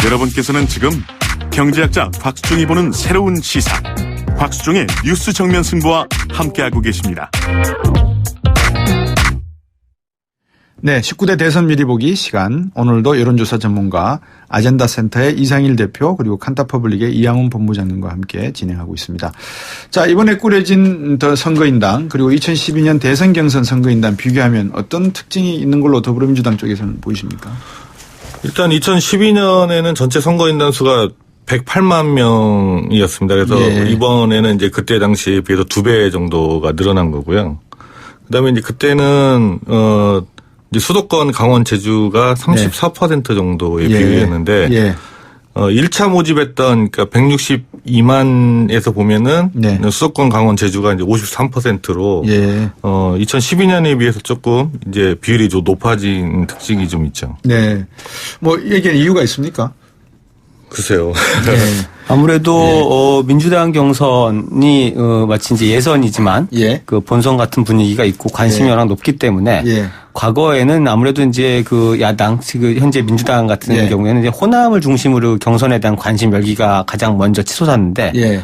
여러분께서는 지금 경제학자 곽수종이 보는 새로운 시사, 곽수종의 뉴스 정면 승부와 함께하고 계십니다. 네, 19대 대선 미리 보기 시간. 오늘도 여론조사 전문가 아젠다센터의 이상일 대표 그리고 칸타퍼블릭의 이양훈 본부장님과 함께 진행하고 있습니다. 자, 이번에 꾸려진 더 선거인당 그리고 2012년 대선 경선 선거인당 비교하면 어떤 특징이 있는 걸로 더불어민주당 쪽에서는 보이십니까? 일단 2012년에는 전체 선거인단 수가 108만 명이었습니다. 그래서 예. 이번에는 이제 그때 당시에 비해서 2배 정도가 늘어난 거고요. 그다음에 이제 그때는 이제 수도권 강원 제주가 34% 정도의 예. 비율이었는데 예. 1차 모집했던 그러니까 162만에서 보면은 네. 수도권 강원 제주가 이제 53%로 예. 2012년에 비해서 조금 이제 비율이 좀 높아진 특징이 좀 있죠. 네. 뭐 얘기할 이유가 있습니까? 글쎄요. 네. 아무래도 민주당 경선이 마치 이제 예선이지만 예. 그 본선 같은 분위기가 있고 관심이 예. 워낙 높기 때문에 예. 과거에는 아무래도 이제 그 야당, 지금 현재 민주당 같은 예. 경우에는 이제 호남을 중심으로 경선에 대한 관심 열기가 가장 먼저 치솟았는데 예.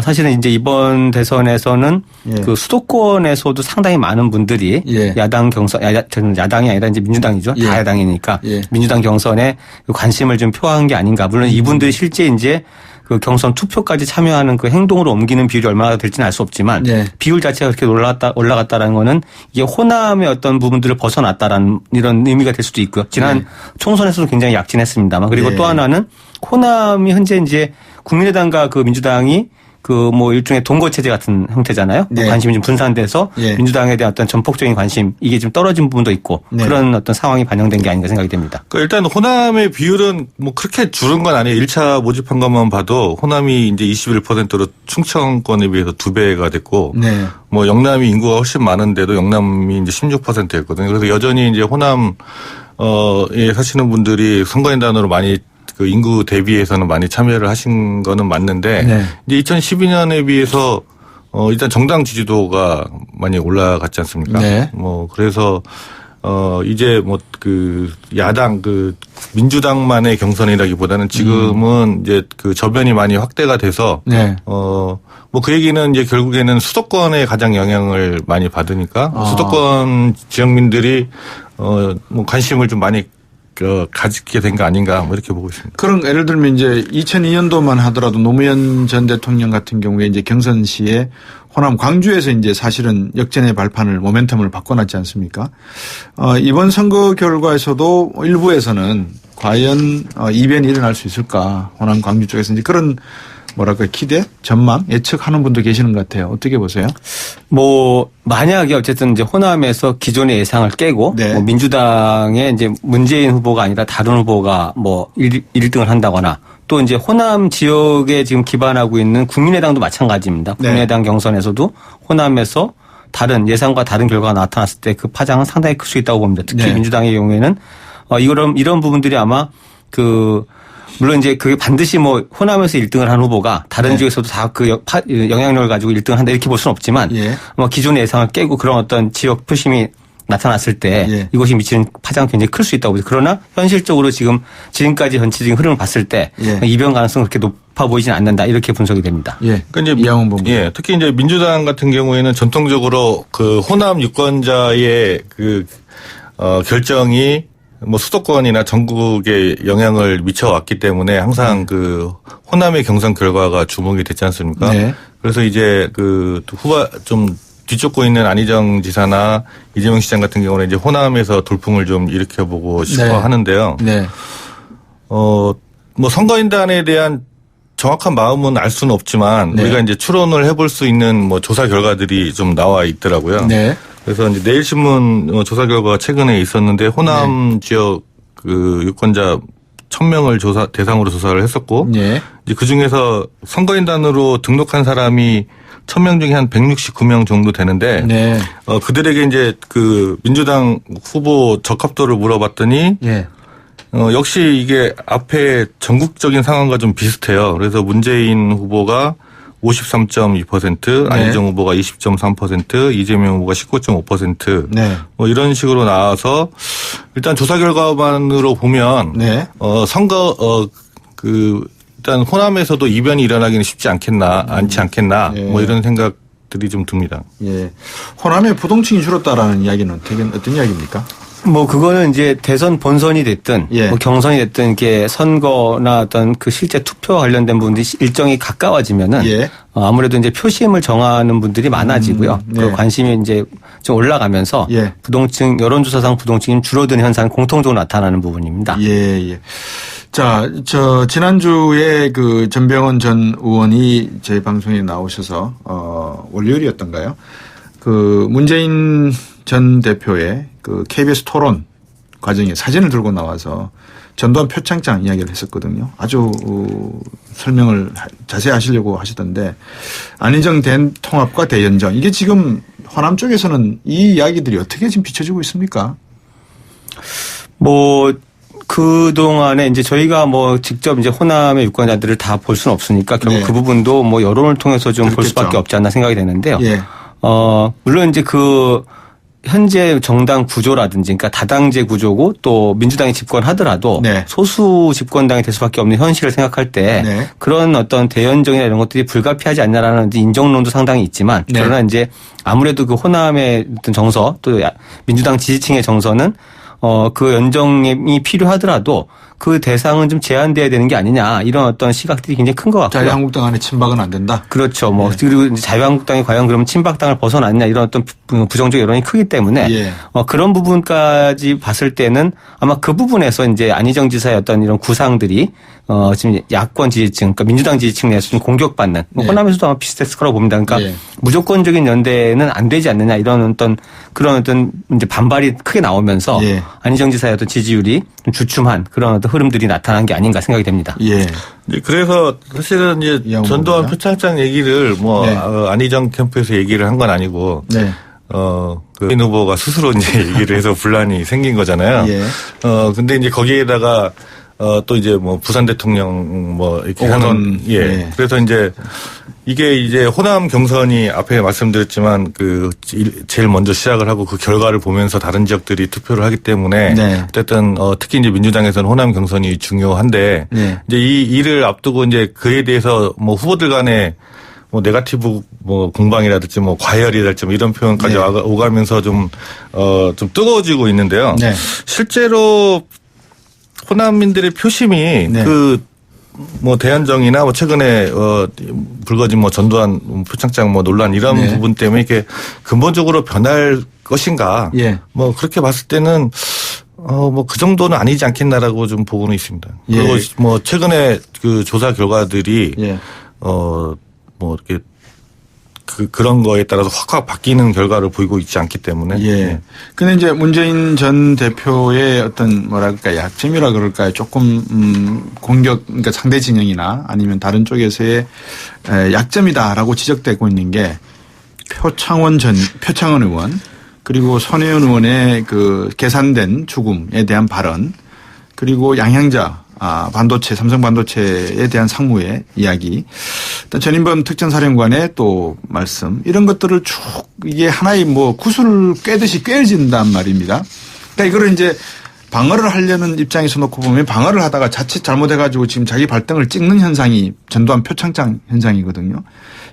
사실은 이제 이번 대선에서는 예. 그 수도권에서도 상당히 많은 분들이 예. 야당 경선, 저는 야당이 아니라 이제 민주당이죠. 예. 다 야당이니까 예. 민주당 경선에 관심을 좀 표한 게 아닌가. 물론 이분들이 실제 이제 그 경선 투표까지 참여하는 그 행동으로 옮기는 비율이 얼마나 될지는 알 수 없지만 예. 비율 자체가 그렇게 올라갔다라는 거는 이게 호남의 어떤 부분들을 벗어났다라는 이런 의미가 될 수도 있고요. 지난 예. 총선에서도 굉장히 약진했습니다만 그리고 예. 또 하나는 호남이 현재 이제 국민의당과 그 민주당이 그 뭐 일종의 동거 체제 같은 형태잖아요. 네. 관심이 좀 분산돼서 예. 민주당에 대한 어떤 전폭적인 관심 이게 좀 떨어진 부분도 있고 네. 그런 어떤 상황이 반영된 게 아닌가 생각이 됩니다. 그러니까 일단 호남의 비율은 뭐 그렇게 줄은 건 아니에요. 1차 모집한 것만 봐도 호남이 이제 21%로 충청권에 비해서 2배가 됐고 네. 뭐 영남이 인구가 훨씬 많은데도 영남이 이제 16%였거든요. 그래서 여전히 이제 호남 에 사시는 분들이 선거인단으로 많이 그 인구 대비해서는 많이 참여를 하신 거는 맞는데 네. 이제 2012년에 비해서 일단 정당 지지도가 많이 올라갔지 않습니까? 네. 뭐 그래서 이제 뭐 그 야당 그 민주당만의 경선이라기보다는 지금은 이제 그 저변이 많이 확대가 돼서 네. 뭐 그 얘기는 이제 결국에는 수도권에 가장 영향을 많이 받으니까 수도권 지역민들이 뭐 관심을 좀 많이 가지게 된 거 아닌가 뭐 이렇게 보고 있습니다. 그런 예를 들면 이제 2002년도만 하더라도 노무현 전 대통령 같은 경우에 이제 경선 시에 호남 광주에서 이제 사실은 역전의 발판을 모멘텀을 바꿔놨지 않습니까? 이번 선거 결과에서도 일부에서는 과연 이변이 일어날 수 있을까? 호남 광주 쪽에서 이제 그런 뭐랄까 기대, 전망, 예측하는 분도 계시는 것 같아요. 어떻게 보세요? 뭐 만약에 어쨌든 이제 호남에서 기존의 예상을 깨고 네. 뭐 민주당의 이제 문재인 후보가 아니라 다른 후보가 뭐 1등을 한다거나 또 이제 호남 지역에 지금 기반하고 있는 국민의당도 마찬가지입니다. 네. 국민의당 경선에서도 호남에서 다른 예상과 다른 결과가 나타났을 때 그 파장은 상당히 클 수 있다고 봅니다. 특히 네. 민주당의 경우에는 이런 부분들이 아마 물론 이제 그게 반드시 뭐 호남에서 1등을 한 후보가 다른 네. 지역에서도 다 그 영향력을 가지고 1등을 한다 이렇게 볼 수는 없지만 예. 뭐 기존의 예상을 깨고 그런 어떤 지역 표심이 나타났을 때 예. 이것이 미치는 파장은 굉장히 클 수 있다고 봅니다. 그러나 현실적으로 지금까지 전체적인 흐름을 봤을 때 예. 이변 가능성은 그렇게 높아 보이지는 않는다 이렇게 분석이 됩니다. 예. 그러니까 이제 이양훈 본부. 예, 특히 이제 민주당 같은 경우에는 전통적으로 그 호남 유권자의 그 결정이 뭐 수도권이나 전국에 영향을 미쳐왔기 때문에 항상 그 호남의 경선 결과가 주목이 됐지 않습니까? 네. 그래서 이제 그 후보 좀 뒤쫓고 있는 안희정 지사나 이재명 시장 같은 경우는 이제 호남에서 돌풍을 좀 일으켜보고 싶어 네. 하는데요. 네. 뭐 선거인단에 대한 정확한 마음은 알 수는 없지만 네. 우리가 이제 추론을 해볼 수 있는 뭐 조사 결과들이 좀 나와 있더라고요. 네. 그래서 이제 내일신문 조사 결과가 최근에 있었는데 호남 지역 그 유권자 1,000명을 대상으로 조사를 했었고 네. 이제 그 중에서 선거인단으로 등록한 사람이 1,000명 중에 한 169명 정도 되는데 네. 그들에게 이제 그 민주당 후보 적합도를 물어봤더니 예. 역시 이게 앞에 전국적인 상황과 좀 비슷해요. 그래서 문재인 후보가 53.2%, 네. 안희정 후보가 20.3%, 이재명 후보가 19.5%. 네. 뭐 이런 식으로 나와서 일단 조사 결과만으로 보면 네. 선거 일단 호남에서도 이변이 일어나기는 쉽지 않지 않겠나 네. 뭐 이런 생각들이 좀 듭니다. 예. 호남의 부동층이 줄었다라는 이야기는 어떤 이야기입니까? 뭐 그거는 이제 대선 본선이 됐든 예. 뭐 경선이 됐든 이게 선거나 어떤 그 실제 투표 관련된 부분들이 일정이 가까워지면은 예. 아무래도 이제 표심을 정하는 분들이 많아지고요. 네. 그 관심이 이제 좀 올라가면서 예. 부동층 여론조사상 부동층이 줄어드는 현상이 공통적으로 나타나는 부분입니다. 예, 예. 자, 지난주에 그 전병헌 전 의원이 제 방송에 나오셔서, 월요일이었던가요? 그 문재인 전 대표의 그 KBS 토론 과정에 사진을 들고 나와서 전두환 표창장 이야기를 했었거든요. 아주 설명을 자세히 하시려고 하시던데 안희정 대통합과 대연정 이게 지금 호남 쪽에서는 이 이야기들이 어떻게 지금 비춰지고 있습니까? 뭐 그동안에 이제 저희가 뭐 직접 이제 호남의 유권자들을 다 볼 수는 없으니까 결국 네. 그 부분도 뭐 여론을 통해서 좀 볼 그렇겠죠. 수밖에 없지 않나 생각이 되는데요. 예. 물론 이제 그 현재 정당 구조라든지 그러니까 다당제 구조고 또 민주당이 집권하더라도 네. 소수 집권당이 될 수밖에 없는 현실을 생각할 때 네. 그런 어떤 대연정이나 이런 것들이 불가피하지 않냐라는 인정론도 상당히 있지만 네. 그러나 이제 아무래도 그 호남의 어떤 정서 또 민주당 지지층의 정서는 그 연정이 필요하더라도 그 대상은 좀 제한돼야 되는 게 아니냐 이런 어떤 시각들이 굉장히 큰 것 같고요. 자유한국당 안에 친박은 안 된다. 그렇죠. 뭐 네. 그리고 이제 자유한국당이 과연 그러면 친박당을 벗어났냐 이런 어떤 부정적 여론이 크기 때문에 예. 그런 부분까지 봤을 때는 아마 그 부분에서 이제 안희정 지사의 어떤 이런 구상들이 지금 야권 지지층, 그러니까 민주당 지지층 내에서 좀 공격받는 네. 호남에서도 아마 비슷했을 거라고 봅니다. 그러니까 예. 무조건적인 연대는 안 되지 않느냐 이런 어떤 그런 어떤 이제 반발이 크게 나오면서 예. 안희정 지사의 어떤 지지율이 좀 주춤한 그런 어떤 흐름들이 나타난 게 아닌가 생각이 됩니다. 예. 이제 그래서 사실은 이제 이양호 전두환 후보자. 표창장 얘기를 뭐 네. 안희정 캠프에서 얘기를 한 건 아니고 네. 그 후보가 스스로 이제 얘기를 해서 분란이 생긴 거잖아요. 예. 근데 이제 거기에다가 또 이제 뭐 부산 대통령 뭐 이렇게 오거돈. 하는 예. 예. 그래서 이제 이게 이제 호남 경선이 앞에 말씀드렸지만 그 제일 먼저 시작을 하고 그 결과를 보면서 다른 지역들이 투표를 하기 때문에 네. 어쨌든 특히 이제 민주당에서는 호남 경선이 중요한데 네. 이제 이 일을 앞두고 이제 그에 대해서 뭐 후보들 간에 뭐 네거티브 뭐 공방이라든지 뭐 과열이랄지 뭐 이런 표현까지 네. 오가면서 좀 뜨거워지고 있는데요. 네. 실제로 호남민들의 표심이 네. 뭐 대연정이나 뭐 최근에 불거진 뭐 전두환 표창장 뭐 논란 이런 네. 부분 때문에 이렇게 근본적으로 변할 것인가? 예. 뭐 그렇게 봤을 때는 뭐 그 정도는 아니지 않겠나라고 좀 보고는 있습니다. 예. 그리고 뭐 최근에 그 조사 결과들이 예. 뭐 이렇게 그런 거에 따라서 확 바뀌는 결과를 보이고 있지 않기 때문에. 예. 근데 이제 문재인 전 대표의 어떤 뭐랄까 약점이라 그럴까요? 조금 그러니까 상대 진영이나 아니면 다른 쪽에서의 약점이다라고 지적되고 있는 게 표창원 의원 그리고 손혜원 의원의 그 계산된 죽음에 대한 발언 그리고 양향자 삼성 반도체에 대한 상무의 이야기, 또 전인범 특전사령관의 또 말씀, 이런 것들을 쭉 이게 하나의 뭐 구슬을 꿰듯이 꿰어진단 말입니다. 그러니까 이거를 이제 방어를 하려는 입장에서 놓고 보면 방어를 하다가 자칫 잘못해가지고 지금 자기 발등을 찍는 현상이 전두환 표창장 현상이거든요.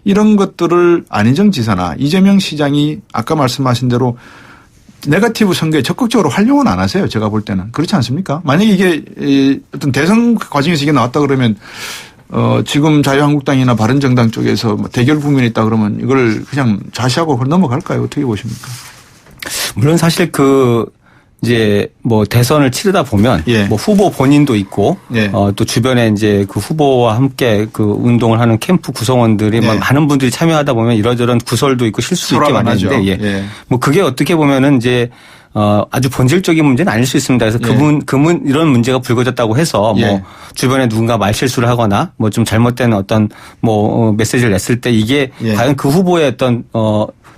이런 것들을 안희정 지사나 이재명 시장이 아까 말씀하신 대로 네거티브 선거에 적극적으로 활용은 안 하세요. 제가 볼 때는. 그렇지 않습니까? 만약에 이게 어떤 대선 과정에서 이게 나왔다 그러면 지금 자유한국당이나 바른정당 쪽에서 뭐 대결 국면이 있다 그러면 이걸 그냥 좌시하고 넘어갈까요? 어떻게 보십니까? 물론 사실 이제 뭐 대선을 치르다 보면 예. 뭐 후보 본인도 있고 예. 또 주변에 이제 그 후보와 함께 그 운동을 하는 캠프 구성원들이 네. 많은 분들이 참여하다 보면 이러저런 구설도 있고 실수도 있게 서로 많이 안 하죠. 있는데 예. 뭐 그게 어떻게 보면은 이제 아주 본질적인 문제는 아닐 수 있습니다. 그래서 이런 문제가 불거졌다고 해서 뭐 주변에 누군가 말실수를 하거나 뭐 좀 잘못된 어떤 뭐 메시지를 냈을 때 이게 과연 그 후보의 어떤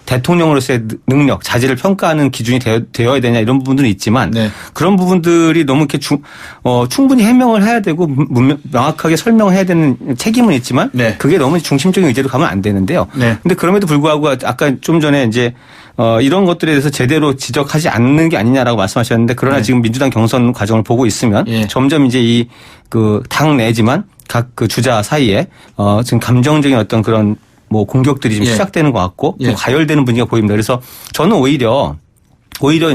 대통령으로서의 능력, 자질을 평가하는 기준이 되어야 되냐 이런 부분들은 있지만 그런 부분들이 너무 이렇게 충분히 해명을 해야 되고 명확하게 설명을 해야 되는 책임은 있지만 그게 너무 중심적인 의제로 가면 안 되는데요. 근데 그럼에도 불구하고 아까 좀 전에 이제 이런 것들에 대해서 제대로 지적하지 않는 게 아니냐라고 말씀하셨는데 그러나 지금 민주당 경선 과정을 보고 있으면 점점 이제 이 그 당 내지만 각 그 주자 사이에 지금 감정적인 어떤 그런 뭐 공격들이 좀 시작되는 것 같고 좀 가열되는 분위기가 보입니다. 그래서 저는 오히려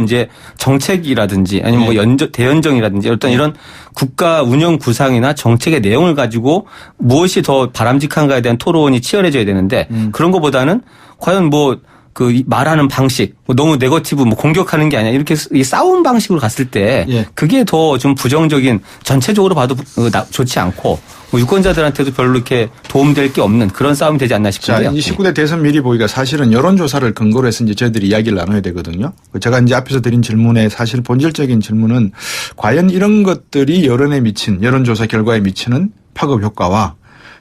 이제 정책이라든지 아니면 뭐 대연정이라든지 어떤 이런 국가 운영 구상이나 정책의 내용을 가지고 무엇이 더 바람직한가에 대한 토론이 치열해져야 되는데 그런 것보다는 과연 뭐 그 말하는 방식, 뭐 너무 네거티브, 뭐 공격하는 게 아니라 이렇게 이 싸움 방식으로 갔을 때 그게 더 좀 부정적인 전체적으로 봐도 좋지 않고 뭐 유권자들한테도 별로 이렇게 도움될 게 없는 그런 싸움이 되지 않나 싶은데요. 자, 29대 대선 미리 보기가 사실은 여론조사를 근거로 해서 이제 저희들이 이야기를 나눠야 되거든요. 제가 이제 앞에서 드린 질문에 사실 본질적인 질문은 과연 이런 것들이 여론조사 결과에 미치는 파급 효과와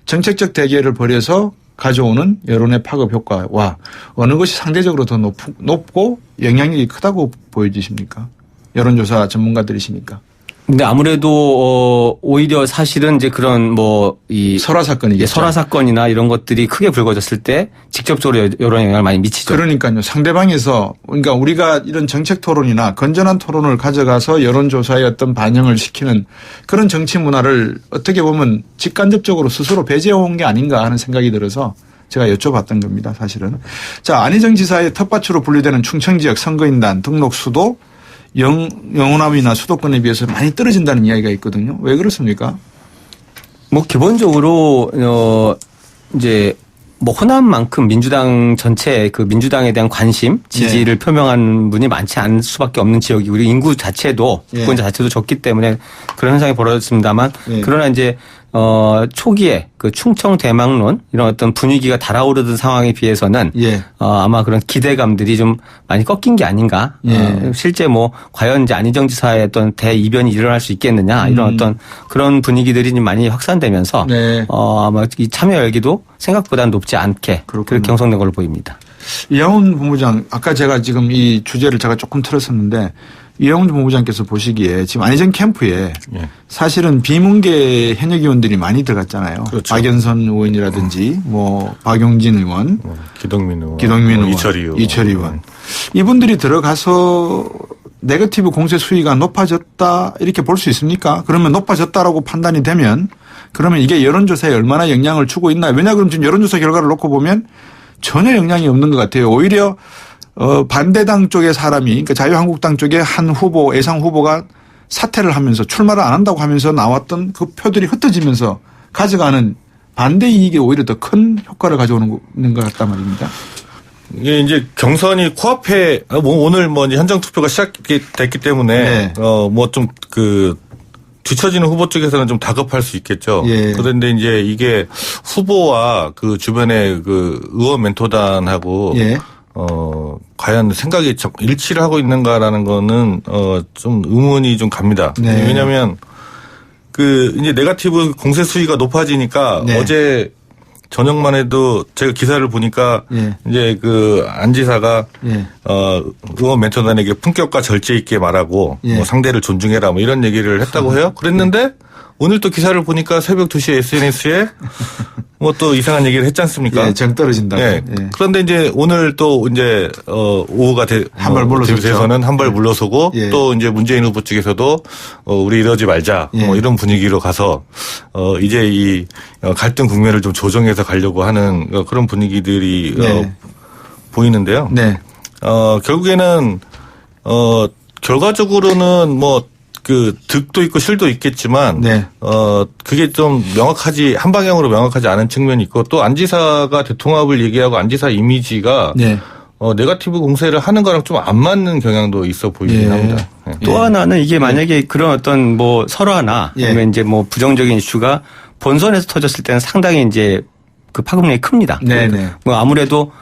정책적 대결을 벌여서 가져오는 여론의 파급 효과와 어느 것이 상대적으로 더 높고 영향력이 크다고 보여지십니까? 여론조사 전문가들이시니까. 근데 아무래도 오히려 사실은 이제 그런 뭐 이 설화 사건이겠죠. 설화 사건이나 이런 것들이 크게 불거졌을 때 직접적으로 여론에 영향을 많이 미치죠. 그러니까요. 상대방에서 그러니까 우리가 이런 정책 토론이나 건전한 토론을 가져가서 여론조사에 어떤 반영을 시키는 그런 정치 문화를 어떻게 보면 직간접적으로 스스로 배제해 온 게 아닌가 하는 생각이 들어서 제가 여쭤봤던 겁니다. 사실은. 자, 안희정 지사의 텃밭으로 분류되는 충청 지역 선거인단 등록 수도 영호남이나 수도권에 비해서 많이 떨어진다는 이야기가 있거든요. 왜 그렇습니까? 뭐 기본적으로 이제 뭐 호남만큼 민주당 전체 그 민주당에 대한 관심, 지지를 표명한 분이 많지 않을 수밖에 없는 지역이고 우리 인구 자체도 유권자 자체도 적기 때문에 그런 현상이 벌어졌습니다만 그러나 이제 초기에 그 충청 대망론 이런 어떤 분위기가 달아오르던 상황에 비해서는 아마 그런 기대감들이 좀 많이 꺾인 게 아닌가. 실제 뭐 과연 이제 안희정 지사의 어떤 대이변이 일어날 수 있겠느냐 이런 어떤 그런 분위기들이 좀 많이 확산되면서 아마 이 참여 열기도 생각보다는 높지 않게 그렇게 경성된 걸로 보입니다. 이양훈 본부장 아까 제가 지금 이 주제를 제가 조금 틀었었는데 이양훈 본부장께서 보시기에 지금 안희정 캠프에 사실은 비문계 현역 의원들이 많이 들어갔잖아요. 그렇죠. 박연선 의원이라든지 뭐 박용진 의원, 기동민 의원, 이철희 의원. 이분들이 들어가서 네거티브 공세 수위가 높아졌다 이렇게 볼 수 있습니까? 그러면 높아졌다라고 판단이 되면 그러면 이게 여론조사에 얼마나 영향을 주고 있나? 왜냐 그러면 지금 여론조사 결과를 놓고 보면 전혀 영향이 없는 것 같아요. 오히려 반대당 쪽의 사람이 그러니까 자유한국당 쪽의 한 후보 예상 후보가 사퇴를 하면서 출마를 안 한다고 하면서 나왔던 그 표들이 흩어지면서 가져가는 반대 이익이 오히려 더 큰 효과를 가져오는 것 같단 말입니다. 이게 이제 경선이 코앞에 오늘 뭐 이제 현장 투표가 시작됐기 때문에 뭐 좀 뒤처지는 후보 쪽에서는 좀 다급할 수 있겠죠. 그런데 이제 이게 후보와 그 주변의 그 의원 멘토단하고 과연 생각이 일치를 하고 있는가라는 거는 좀 의문이 좀 갑니다. 왜냐하면 그 이제 네거티브 공세 수위가 높아지니까 어제 저녁만 해도 제가 기사를 보니까 이제 그 안 지사가 의원 멘토단에게 품격과 절제 있게 말하고 뭐 상대를 존중해라 뭐 이런 얘기를 했다고 해요. 그랬는데 오늘 또 기사를 보니까 새벽 2시에 SNS에 뭐 또 이상한 얘기를 했지 않습니까? 정 떨어진다고. 그런데 이제 오늘 또 이제 오후가 한발 물러서는 한 발 물러서고 또 이제 문재인 후보 측에서도 우리 이러지 말자 뭐 이런 분위기로 가서 이제 이 갈등 국면을 좀 조정해서 가려고 하는 그런 분위기들이 보이는데요. 결국에는 결과적으로는 뭐 그 득도 있고 실도 있겠지만 그게 좀 한 방향으로 명확하지 않은 측면이 있고 또 안 지사가 대통합을 얘기하고 안 지사 이미지가 네거티브 공세를 하는 거랑 좀 안 맞는 경향도 있어 보이긴 합니다. 또 하나는 이게 만약에 그런 어떤 뭐 설화나 아니면 이제 뭐 부정적인 이슈가 본선에서 터졌을 때는 상당히 이제 그 파급력이 큽니다. 뭐 아무래도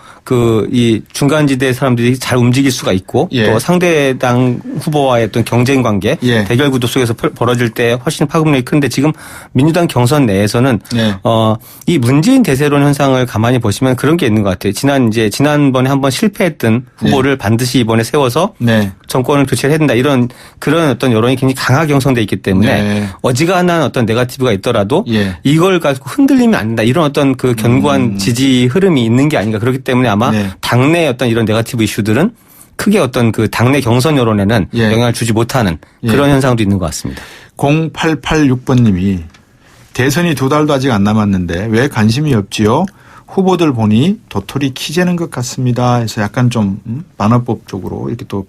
이 중간지대 사람들이 잘 움직일 수가 있고 예. 또 상대당 후보와의 어떤 경쟁 관계, 예. 대결 구도 속에서 벌어질 때 훨씬 파급력이 큰데 지금 민주당 경선 내에서는 네. 이 문재인 대세론 현상을 가만히 보시면 그런 게 있는 것 같아요. 지난번에 한번 실패했던 후보를 반드시 이번에 세워서 네. 정권을 교체를 해야 된다 이런 그런 어떤 여론이 굉장히 강하게 형성돼 있기 때문에 네. 어지간한 어떤 네거티브가 있더라도 예. 이걸 가지고 흔들리면 안 된다 이런 어떤 그 견고한 지지 흐름이 있는 게 아닌가. 그렇기 때문에 아마 네. 당내 어떤 이런 네거티브 이슈들은 크게 어떤 그 당내 경선 여론에는 예. 영향을 주지 못하는 예. 그런 현상도 있는 것 같습니다. 0886번님이 대선이 2달도 아직 안 남았는데 왜 관심이 없지요? 후보들 보니 도토리 키 재는 것 같습니다. 해서 약간 좀 반어법 쪽으로 이렇게 또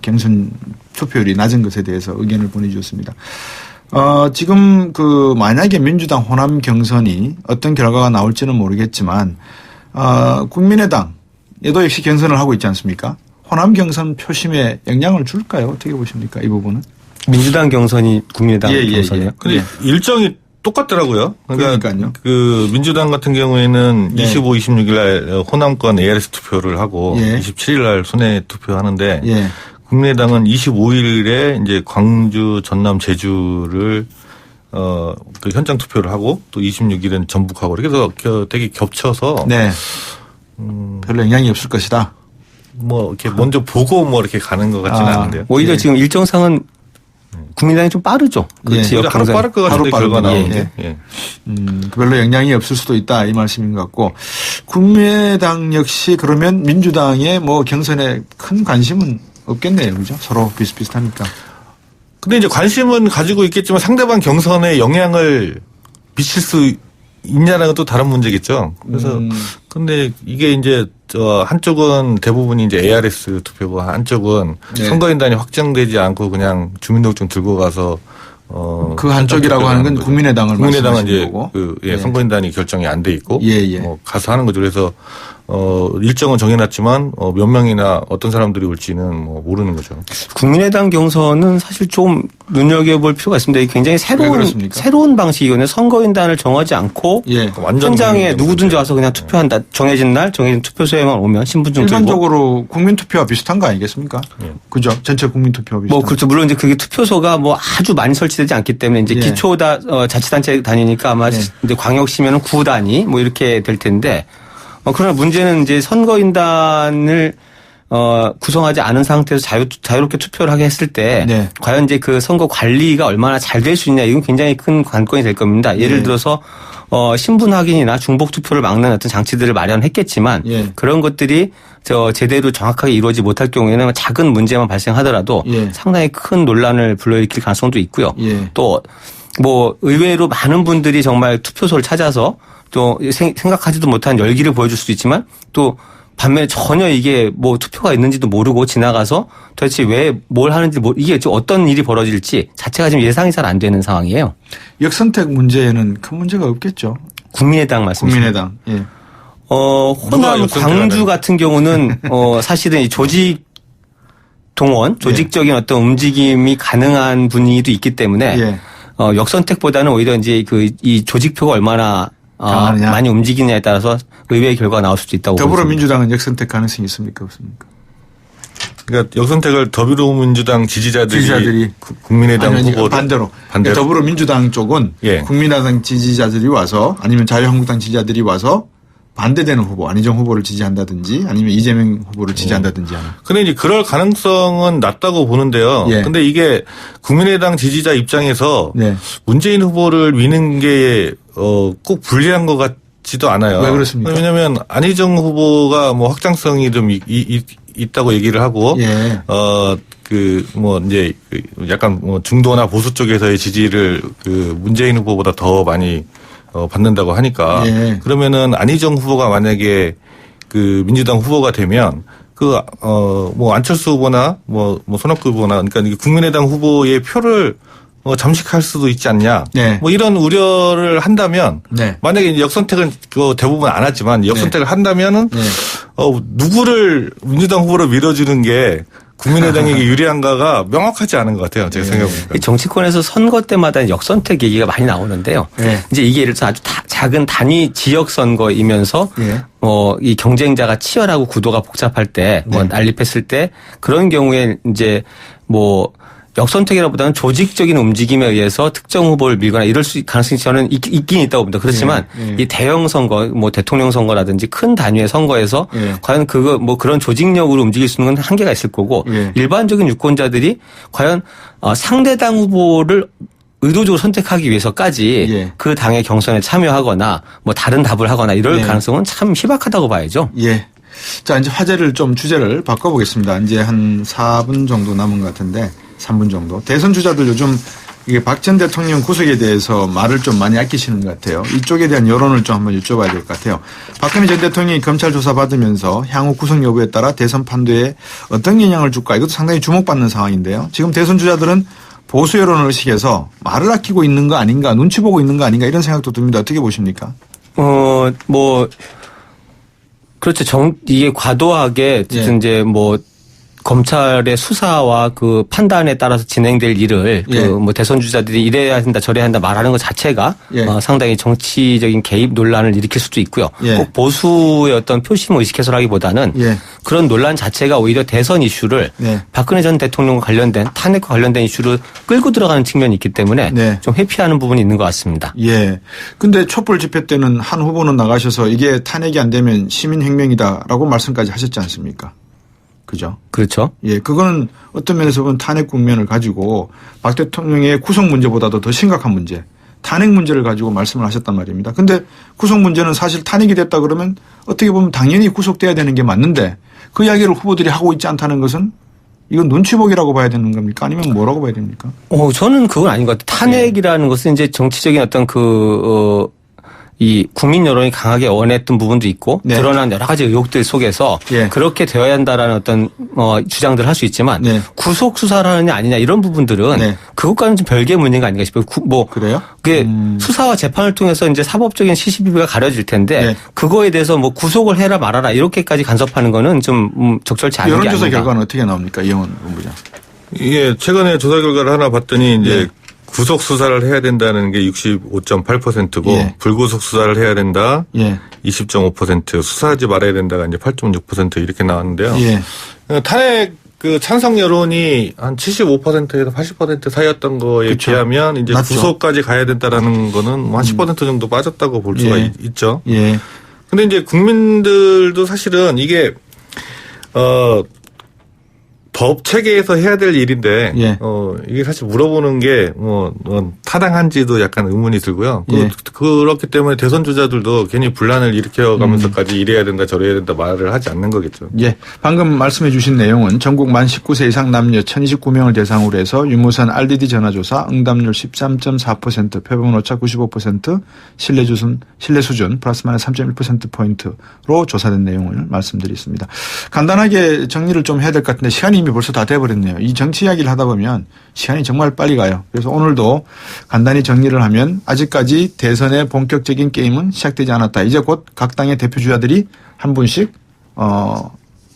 경선 투표율이 낮은 것에 대해서 의견을 보내주셨습니다. 지금 만약에 민주당 호남 경선이 어떤 결과가 나올지는 모르겠지만 국민의당에도 역시 경선을 하고 있지 않습니까? 호남 경선 표심에 영향을 줄까요? 어떻게 보십니까? 이 부분은? 민주당 경선이 국민의당 경선이에요. 근데 일정이 똑같더라고요. 그러니까요. 그 민주당 같은 경우에는 네. 25, 26일 날 호남권 ARS 투표를 하고 예. 27일 날 순회 투표하는데 예. 국민의당은 25일에 이제 광주, 전남, 제주를 그 현장 투표를 하고 또 26일은 전북하고 이렇게 해서 되게 겹쳐서 네. 별로 영향이 없을 것이다. 뭐 이렇게 먼저 보고 뭐 이렇게 가는 것 같지는 않은데요. 오히려 예. 지금 일정상은 국민의당이 좀 빠르죠. 그 예. 지역 하루 경선. 빠를 것 같은데 하루 결과 빠르군요. 나오는데. 예. 예. 별로 영향이 없을 수도 있다 이 말씀인 것 같고 국민의당 역시 그러면 민주당의 뭐 경선에 큰 관심은 없겠네요, 그죠? 서로 비슷비슷하니까. 근데 이제 관심은 가지고 있겠지만 상대방 경선에 영향을 미칠 수 있냐는 건 또 다른 문제겠죠. 그래서 근데 이게 이제 한쪽은 대부분이 이제 ARS 투표고 한쪽은 네. 선거인단이 확정되지 않고 그냥 주민등록증 들고 가서 그 한쪽이라고 하는 건 거죠. 국민의당을 국민의당은 말씀하시는 이제 거고. 예, 선거인단이 결정이 안 돼 있고 예. 가서 하는 거죠. 그래서 일정은 정해놨지만 몇 명이나 어떤 사람들이 올지는 뭐 모르는 거죠. 국민의당 경선은 사실 좀 눈여겨볼 필요가 있습니다. 이게 굉장히 그렇습니까? 새로운 방식이거든요. 선거인단을 정하지 않고 예. 완전 현장에 국민의당 누구든지 문제예요. 와서 그냥 투표한다. 정해진 날 정해진 투표소에만 오면 신분증 들고. 일반적으로 국민투표와 비슷한 거 아니겠습니까? 그죠? 전체 국민투표와 비슷한. 뭐 그렇죠. 물론 이제 그게 투표소가 뭐 아주 많이 설치되지 않기 때문에 이제 예. 기초 자치단체 단위니까 아마 예. 이제 광역시면은 구 단위 뭐 이렇게 될 텐데 그러나 문제는 이제 선거인단을 구성하지 않은 상태에서 자유롭게 투표를 하게 했을 때 네. 과연 이제 그 선거 관리가 얼마나 잘 될 수 있냐 이건 굉장히 큰 관건이 될 겁니다. 예를 네. 들어서 신분 확인이나 중복 투표를 막는 어떤 장치들을 마련했겠지만 예. 그런 것들이 제대로 정확하게 이루어지지 못할 경우에는 작은 문제만 발생하더라도 예. 상당히 큰 논란을 불러일으킬 가능성도 있고요. 예. 또 뭐 의외로 많은 분들이 정말 투표소를 찾아서 또 생각하지도 못한 열기를 보여줄 수도 있지만 또 반면에 전혀 이게 뭐 투표가 있는지도 모르고 지나가서 도대체 왜 뭘 하는지 이게 어떤 일이 벌어질지 자체가 지금 예상이 잘 안 되는 상황이에요. 역선택 문제에는 큰 문제가 없겠죠. 국민의당 말씀이십니다. 국민의당. 예. 호남 광주 같은 경우는 사실은 이 조직 동원, 조직적인 어떤 움직임이 가능한 분위기도 있기 때문에 예. 역선택보다는 오히려 이제 이 조직표가 얼마나 강하느냐. 많이 움직이느냐에 따라서 의외의 결과가 나올 수도 있다고 보입니다. 더불어민주당은 역선택 가능성이 있습니까? 없습니까? 그러니까 역선택을 더불어민주당 지지자들이 국민의당 아니, 후보를 반대로. 더불어민주당 쪽은 예. 국민의당 지지자들이 와서 아니면 자유한국당 지지자들이 와서 반대되는 후보, 안희정 후보를 지지한다든지 아니면 이재명 후보를 지지한다든지 하는. 근데 이제 그럴 가능성은 낮다고 보는데요. 예. 근데 이게 국민의당 지지자 입장에서 네. 문재인 후보를 미는 게 꼭 불리한 것 같지도 않아요. 왜 그렇습니까? 왜냐하면 안희정 후보가 뭐 확장성이 좀 있다고 얘기를 하고 예. 이제 약간 뭐 중도나 보수 쪽에서의 지지를 문재인 후보보다 더 많이 받는다고 하니까 예. 그러면은 안희정 후보가 만약에 민주당 후보가 되면 뭐 안철수 후보나 뭐 손학규 후보나 그러니까 국민의당 후보의 표를 잠식할 수도 있지 않냐. 네. 뭐 이런 우려를 한다면 네. 만약에 이제 역선택은 대부분 안 하지만 역선택을 한다면은 네. 누구를 민주당 후보로 밀어주는 게 국민의당에게 유리한가가 명확하지 않은 것 같아요. 제가 생각해보니까. 정치권에서 선거 때마다 역선택 얘기가 많이 나오는데요. 네. 이제 이게 예를 들어서 아주 작은 단위 지역 선거이면서 예. 이 경쟁자가 치열하고 구도가 복잡할 때 뭐 네. 난립했을 때 그런 경우에 이제 뭐 역선택이라보다는 조직적인 움직임에 의해서 특정 후보를 밀거나 이럴 수 가능성이 저는 있긴 있다고 봅니다. 그렇지만 예. 이 대형 선거, 뭐 대통령 선거라든지 큰 단위의 선거에서 예. 과연 그거 뭐 그런 조직력으로 움직일 수 있는 건 한계가 있을 거고 예. 일반적인 유권자들이 과연 상대당 후보를 의도적으로 선택하기 위해서까지 예. 그 당의 경선에 참여하거나 뭐 다른 답을 하거나 이럴 예. 가능성은 참 희박하다고 봐야죠. 예. 자, 이제 주제를 바꿔보겠습니다. 이제 한 4분 정도 남은 것 같은데, 3분 정도. 대선 주자들 요즘 이게 박 전 대통령 구속에 대해서 말을 좀 많이 아끼시는 것 같아요. 이쪽에 대한 여론을 좀 한번 여쭤봐야 될 것 같아요. 박근혜 전 대통령이 검찰 조사 받으면서 향후 구속 여부에 따라 대선 판도에 어떤 영향을 줄까 이것도 상당히 주목받는 상황인데요. 지금 대선 주자들은 보수 여론 의식에서 말을 아끼고 있는 거 아닌가, 눈치 보고 있는 거 아닌가 이런 생각도 듭니다. 어떻게 보십니까? 그렇죠. 이게 과도하게 예. 이제 뭐 검찰의 수사와 그 판단에 따라서 진행될 일을 예. 그 뭐 대선 주자들이 이래야 한다 저래야 한다 말하는 것 자체가 예. 상당히 정치적인 개입 논란을 일으킬 수도 있고요. 예. 꼭 보수의 어떤 표심 의식해서라기보다는 예. 그런 논란 자체가 오히려 대선 이슈를 네. 박근혜 전 대통령과 관련된 탄핵과 관련된 이슈를 끌고 들어가는 측면이 있기 때문에 네. 좀 회피하는 부분이 있는 것 같습니다. 예. 근데 촛불 집회 때는 한 후보는 나가셔서 이게 탄핵이 안 되면 시민혁명이다라고 말씀까지 하셨지 않습니까? 그죠? 그렇죠. 예. 그거는 어떤 면에서 보면 탄핵 국면을 가지고 박 대통령의 구속 문제보다도 더 심각한 문제, 탄핵 문제를 가지고 말씀을 하셨단 말입니다. 근데 구속 문제는 사실 탄핵이 됐다 그러면 어떻게 보면 당연히 구속돼야 되는 게 맞는데 그 이야기를 후보들이 하고 있지 않다는 것은 이건 눈치보기라고 봐야 되는 겁니까? 아니면 뭐라고 봐야 됩니까? 저는 그건 아닌 것 같아요. 탄핵이라는 것은 이제 정치적인 어떤 이 국민 여론이 강하게 원했던 부분도 있고 네. 드러난 여러 가지 의혹들 속에서 예. 그렇게 되어야 한다라는 어떤 주장들을 할 수 있지만 네. 구속 수사를 하느냐 아니냐 이런 부분들은 네. 그것과는 좀 별개의 문제가 아닌가 싶어요. 그래요? 그게 수사와 재판을 통해서 이제 사법적인 시시비비가 가려질 텐데 네. 그거에 대해서 뭐 구속을 해라 말아라 이렇게까지 간섭하는 거는 좀 적절치 않은 게 아닌가. 여론조사 결과는 어떻게 나옵니까? 이영원 본부장. 예, 최근에 조사 결과를 하나 봤더니 이제 네. 구속 수사를 해야 된다는 게 65.8%고 예. 불구속 수사를 해야 된다 예. 20.5%, 수사하지 말아야 된다가 이제 8.6% 이렇게 나왔는데요. 예. 탄핵 그 찬성 여론이 한 75%에서 80% 사이였던 거에 그쵸. 비하면 이제 낮죠. 구속까지 가야 된다라는 거는 한 10% 정도 빠졌다고 볼 수가 예. 있죠. 예. 근데 이제 국민들도 사실은 이게 법 체계에서 해야 될 일인데, 예. 이게 사실 물어보는 게, 타당한지도 약간 의문이 들고요. 예. 그렇기 때문에 대선 주자들도 괜히 분란을 일으켜가면서까지 이래야 된다, 저래야 된다 말을 하지 않는 거겠죠. 예. 방금 말씀해 주신 내용은 전국 만 19세 이상 남녀 1029명을 대상으로 해서 유무선 RDD 전화조사 응답률 13.4%, 표본 오차 95%, 신뢰 수준 플러스 마이너스 3.1%포인트로 조사된 내용을 말씀드리겠습니다. 간단하게 정리를 좀 해야 될 것 같은데 시간이 이미 벌써 다 돼버렸네요. 이 정치 이야기를 하다 보면 시간이 정말 빨리 가요. 그래서 오늘도 간단히 정리를 하면 아직까지 대선의 본격적인 게임은 시작되지 않았다. 이제 곧 각 당의 대표주자들이 한 분씩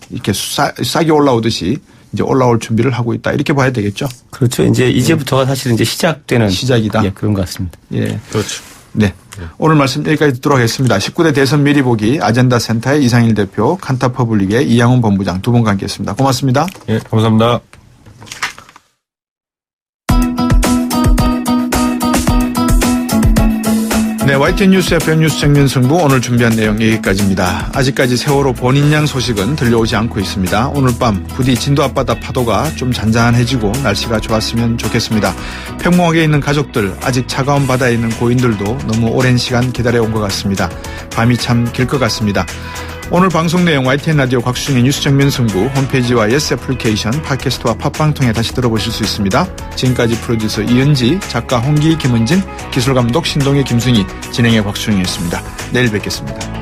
이렇게 싹이 올라오듯이 이제 올라올 준비를 하고 있다. 이렇게 봐야 되겠죠. 그렇죠. 이제부터가 사실은 이제 시작되는 시작이다. 예, 그런 것 같습니다. 예. 그렇죠. 네. 오늘 말씀 여기까지 듣도록 하겠습니다. 19대 대선 미리 보기 아젠다 센터의 이상일 대표, 칸타퍼블릭의 이양훈 본부장 두 분과 함께했습니다. 고맙습니다. 예, 감사합니다. 네, YTN 뉴스 FM 뉴스 정면 승부 오늘 준비한 내용 여기까지입니다. 아직까지 세월호 본인양 소식은 들려오지 않고 있습니다. 오늘 밤 부디 진도 앞바다 파도가 좀 잔잔해지고 날씨가 좋았으면 좋겠습니다. 평범하게 있는 가족들, 아직 차가운 바다에 있는 고인들도 너무 오랜 시간 기다려온 것 같습니다. 밤이 참 길 것 같습니다. 오늘 방송 내용 YTN 라디오 곽수중의 뉴스 정면 승부 홈페이지와 예스 애플리케이션, 팟캐스트와 팟빵 통해 다시 들어보실 수 있습니다. 지금까지 프로듀서 이은지, 작가 홍기, 김은진, 기술감독 신동의 김순희, 진행의 곽수중이었습니다. 내일 뵙겠습니다.